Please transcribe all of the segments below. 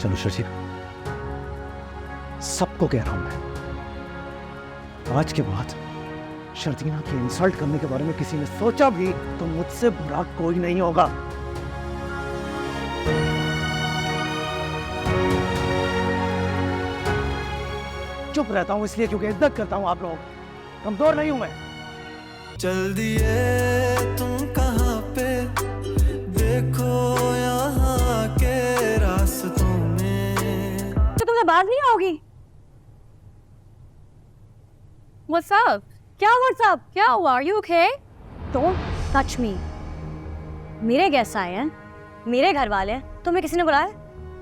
चलो शशि, सबको कह रहा हूं मैं, आज के बाद शर्जीना की इंसल्ट करने के बारे में किसी ने सोचा भी तो मुझसे बुरा कोई नहीं होगा। चुप रहता हूं इसलिए क्योंकि इज्जत करता हूं आप लोगों की, कमजोर नहीं हूं मैं। चल दिए तुम कहाँ पे, देखो यहाँ के रास्तों में। तो तुमसे बात नहीं होगी? What's up? क्या What's up? क्या हुआ? Are you okay? Don't touch me. मेरे गेस्ट आए हैं, मेरे घर वाले हैं, तुम्हें किसी ने बुलाया?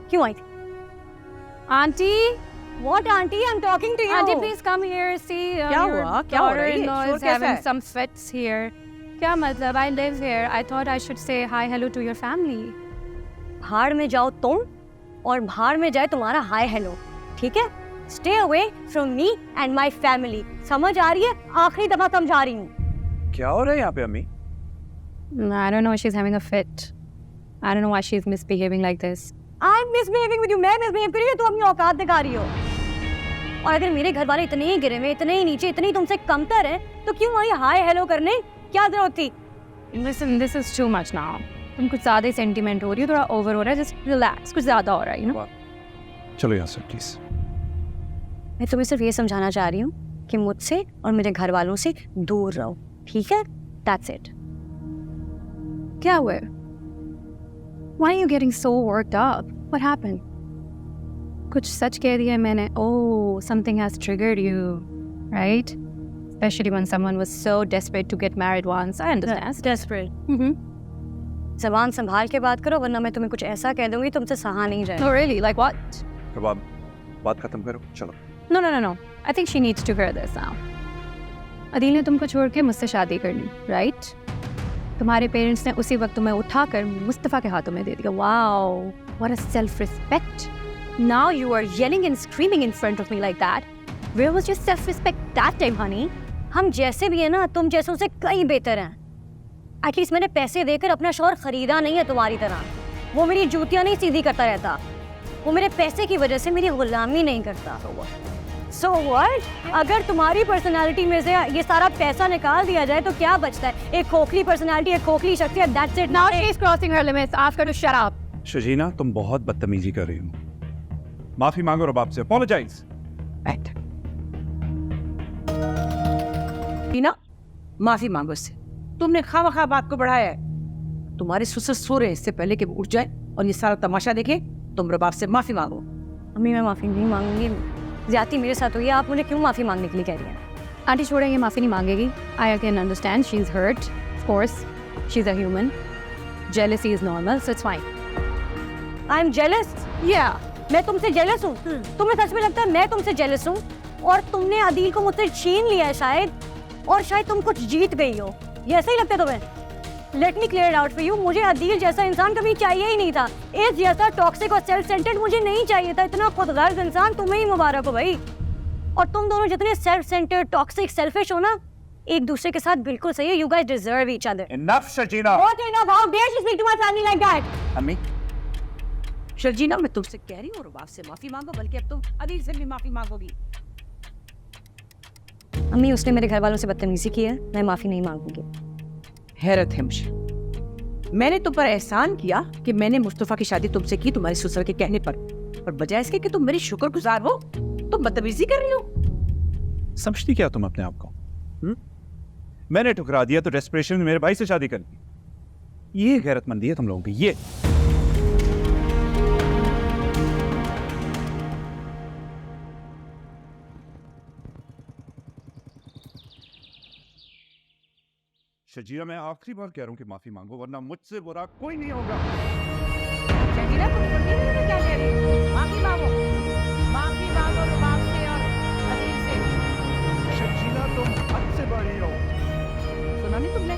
क्यों आई थी? Aunty, What aunty? I'm talking to you. Aunty please come here. See, क्या your हुआ? क्या हो रहा है? daughter-in-law शोर is कैसा having है? some fits here. क्या मतलब? I live here. I thought I should say hi, hello to your family. भाड़ में जाओ तुम और भाड़ में जाए तुम्हारा हाय हेलो, ठीक है? Stay away from me and my family. समझ आ रही है? आखिरी दफा समझा रही हूँ। क्या हो रहा है यहाँ पे अम्मी? I don't know. She's having a fit. I don't know why she's misbehaving like this. I'm misbehaving with you. मैं misbehave कर रही हूँ, तुम अपनी औकात दिखा रही हो। और अगर मेरे घर वाले इतने ही गिरे हुए, इतने ही नीचे, इतने ही तुमसे कमतर हैं, तो क्यों आई हाय हेलो करने? क्या जरूरत थी? Listen, this is too much now. तुम कुछ ज़्यादा ही सेंटिमेंट हो रही हो, थोड़ा ओवर हो रहा है. Just relax. कुछ ज़्यादा हो रहा है, you know? चलो यहाँ से प्लीज। मैं तुम्हें सिर्फ ये समझाना चाह रही हूँ कि मुझसे और मेरे घर वालों से दूर रहो, ठीक है? That's it. क्या हुआ? Why are you getting so worked up? What happened? कुछ सच कह दिया मैंने. Oh, something has triggered you, right? Especially when someone was so desperate to get married once. I understand. Desperate. Mm-hmm. ज़बान संभाल के बात करो, वरना मैं तुम्हें कुछ ऐसा कह दूंगी तुमसे सहा नहीं जाएगा। No, really? Like what? अब आप बात खत्म करो, चलो। No. I think she needs to hear this now. Adeel ने तुमको छोड़ के मुझसे शादी कर ली, right? तुम्हारे पेरेंट्स ने उसी वक्त तुम्हें उठाकर मुस्तफ़ा के हाथों में दे दिया. Wow, what a self-respect. Now you are yelling and screaming in front of me like that. Where was your self-respect that time, honey? हम जैसे भी है ना, तुम जैसों से कई बेहतर हैं। एटलीस्ट मैंने पैसे देकर अपना शौहर खरीदा नहीं है तुम्हारी तरह। वो मेरी जूतियाँ नहीं सीधी करता रहता, वो मेरे पैसे की वजह से मेरी गुलामी नहीं करता। So what? अगर तुम्हारी पर्सनालिटी में से ये सारा पैसा निकाल दिया जाए तो क्या बचता है? एक खोखली पर्सनालिटी, एक खोखली शख्सियत, that's it. Now she's crossing her limits. Ask her to shut up. शजीना, तुम बहुत बदतमीजी कर रही हो। माफी मांगो रबाब से, apologize। टीना, माफी मांगो इससे। तुमने खामखा बात को बढ़ाया है। तुम्हारे ससुर सो रहे हैं, इससे पहले कि वो उठ जाए और ये सारा तमाशा देखे, तुम रबाब से माफी मांगो। अम्मी, मैं माफी नहीं मांगूंगी। ज्यादती मेरे साथ हुई है, आप मुझे क्यों माफी मांगने के लिए कह रही हैं? आंटी छोड़े, ये माफ़ी नहीं मांगेगी. I can understand she's hurt. Of course, she's a human. Jealousy is normal, so it's fine. I'm jealous? Yeah. मैं तुमसे जेलस हूँ? तुम्हें सच में लगता है मैं तुमसे जेलस हूँ? और तुमने अदील को मुझसे छीन लिया है शायद, और शायद तुम कुछ जीत गई हो, ये ऐसा ही लगता है तुम्हें? Let me clear it out for you. मुझे अदील जैसा इंसान कभी चाहिए ही नहीं था। इस जैसा टॉक्सिक और सेल्फ सेंटर्ड मुझे नहीं चाहिए था। इतना खुदगर्ज इंसान तुम्हें ही मुबारक हो भाई। और तुम दोनों जितने सेल्फ सेंटर्ड, टॉक्सिक, सेल्फिश हो ना, एक दूसरे के साथ बिल्कुल सही है। You guys deserve each other. Enough, शजीना। What enough? How dare she speak to my family like that? अम्मी, शर्जीना, मैं तुमसे कह रही हूँ रबाब से माफी मांगो, बल्कि अब तुम अदील से भी माफी मांगोगी। अम्मी, उसने मेरे घर वालों से बदतमीजी की है, मैं माफी नहीं मांगूंगी। हैरत है मुझे। मैंने तुम पर एहसान किया कि मैंने मुस्तफा की शादी तुमसे की तुम्हारे ससुर के कहने पर बजाय इसके कि तुम मेरी शुक्रगुजार हो, तुम बदतमीजी कर रही हो। समझती क्या तुम अपने आप को? मैंने ठुकरा दिया तो डेस्परेशन में मेरे भाई से शादी कर दी। ये गैरतमंदी है तुम लोगों की। ये शजीरा, मैं आखिरी बार कह रहा हूं कि माफी मांगो, वरना मुझसे बुरा कोई नहीं होगा। शर्जीना, तुम सुन नहीं रही हो क्या कह रही हो? माफी मांगो रबाब से और अदील से। शजीरा, तुम हद से बढ़ रही हो। सुना नहीं तुमने?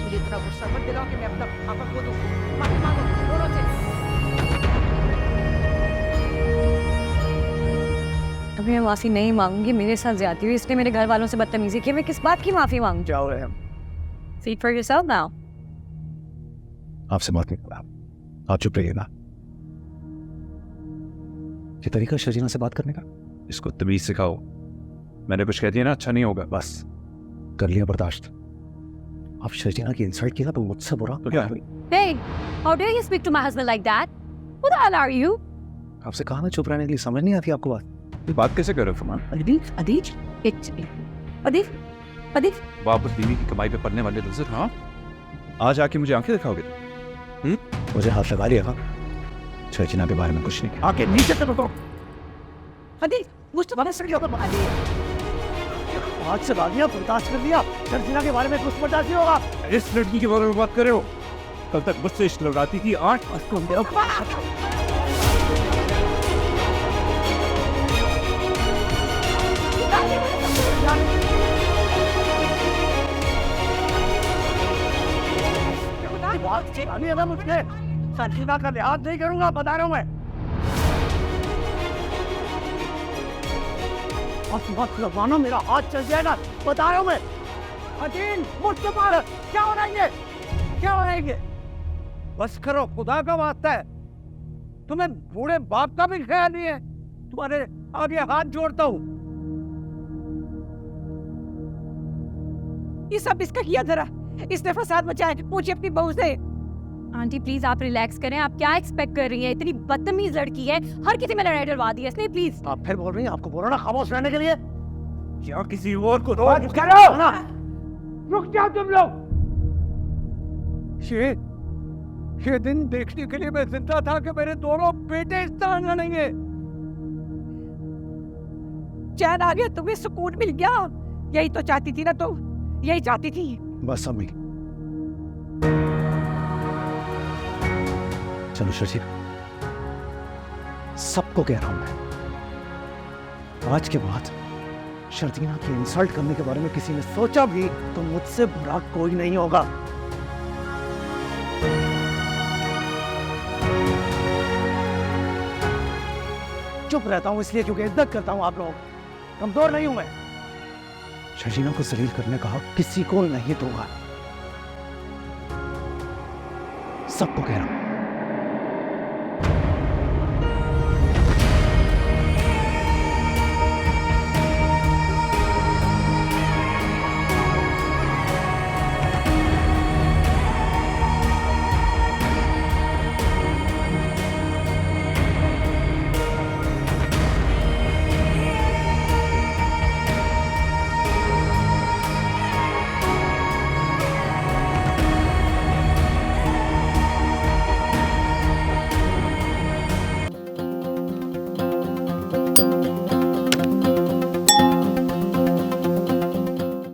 मुझे इतना गुस्सा मत दिलाओ कि मैं अपना आपा खो दूं। माफी मांगो दोनों से। अभी मैं माफी नहीं मांगूंगी, मेरे साथ ज्यादती हुई, इसने मेरे घर वालों से बदतमीजी की, मैं किस बात की माफी मांगू? जाओ रहे हम। Speak for yourself now. आपसे बात नहीं कर रहा, आप चुप रहिए ना। ये तरीका शर्जीना से बात करने का? इसको तमीज सिखाओ। मैंने कुछ कह दिया ना, अच्छा नहीं होगा। बस कर लिया बर्दाश्त। आप शर्जीना की इंसल्ट किया तो मुझसे बुरा तो क्या? Hey, how dare you speak to my husband like that? Who the hell are you? आपसे कहा ना चुप रहने के लिए, समझ नहीं आती आपको बात? ये बात कैसे कर रहे हो फरमान? अदील वापस बीवी की कमाई पे पड़ने वाले नजर। हाँ, आज आके मुझे आंखें दिखाओगे? मुझे हाथ लगा लिया था, शर्जीना के बारे में कुछ नहीं किया। आके नीचे से रुको। अदील मुझसे बड़ा सर होगा। हाथ से भागिया, बर्दाश्त कर लिया। शर्जीना के बारे में कुछ बर्दाश्त नहीं होगा। इस लड़की के बारे में बात कर रहे हो? कल तक मुझसे इश्क लगाती थी, आज अभी अगर मुझसे शर्जीना का लिहाज नहीं करूंगा, बता रहा हूं मैं। और मत लगवाना, मेरा हाथ चल जाएगा, बता रहा हूं मैं। अजीन मुझसे मार, क्या हो रहा है ये? क्या हो रहा है ये? बस करो, खुदा का वास्ता है। तुम्हें बूढ़े बाप का भी ख्याल नहीं है। तुम्हारे आगे हाथ जोड़ता हूं। ये सब इसका किया जरा, इसने फसाद मचाया। पूछिए अपनी बहू से। आंटी प्लीज आप रिलैक्स करें। आप क्या एक्सपेक्ट कर रही हैं? इतनी बदतमीज लड़की है, हर किसी में लड़ाई डलवा दी है इसने। प्लीज आप फिर बोल रही हैं? आपको बोला ना खामोश रहने के लिए। क्या किसी और को करो ना, रुक जाओ तुम लोग। ये दिन देखने के लिए मैं जिंदा था कि मेरे दोनों बेटे इस तरह लड़ेंगे। चैन आ गया, तुम्हें सुकून मिल गया। यही तो चाहती थी ना तुम, यही चाहती थी। बस अम्मी, चलो शर्जीना, सबको कह रहा हूं मैं, आज के बाद शर्जीना की इंसल्ट करने के बारे में किसी ने सोचा भी तो मुझसे बुरा कोई नहीं होगा। चुप रहता हूं इसलिए क्योंकि इज्जत करता हूं आप लोगों की, कमजोर नहीं हूं मैं। शर्जीना को जलील करने का हक किसी को नहीं दूंगा, सबको कह रहा हूं।